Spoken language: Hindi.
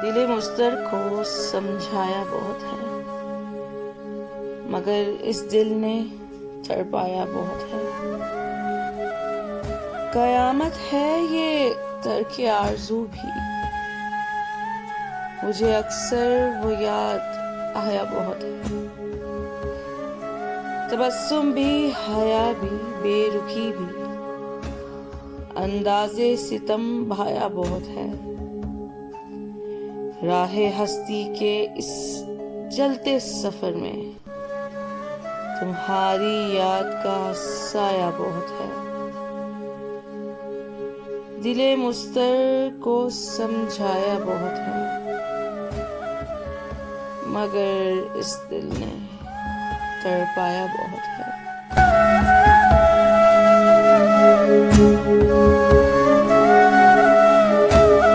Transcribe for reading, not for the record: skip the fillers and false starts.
दिले मुस्तर को समझाया बहुत है, मगर इस दिल ने तड़पाया बहुत है। कयामत है ये तर्क आरज़ू भी, मुझे अक्सर वो याद आया बहुत है। तबस्सुम भी, हया भी, बेरुखी भी, अंदाज़े सितम भाया बहुत है। राहे हस्ती के इस चलते सफर में तुम्हारी याद का साया बहुत है। दिले मुस्तर को समझाया बहुत है, मगर इस दिल ने तड़पाया बहुत है।